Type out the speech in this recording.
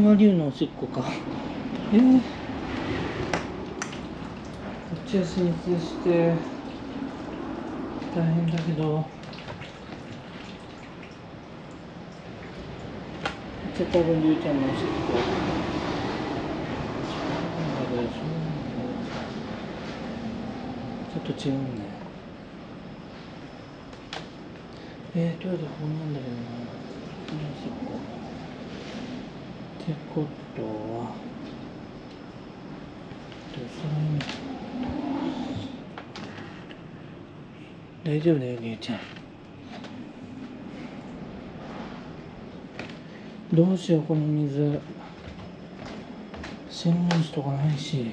が龍のおしっこか。こっちは浸水して大変だけど、こっちは多分龍ちゃんのおしっこちょっと違うんね。トイレこんなんだけどな、おしっこってことは大丈夫だよ、りゅうちゃん。どうしよう、この水。洗面しとかないし。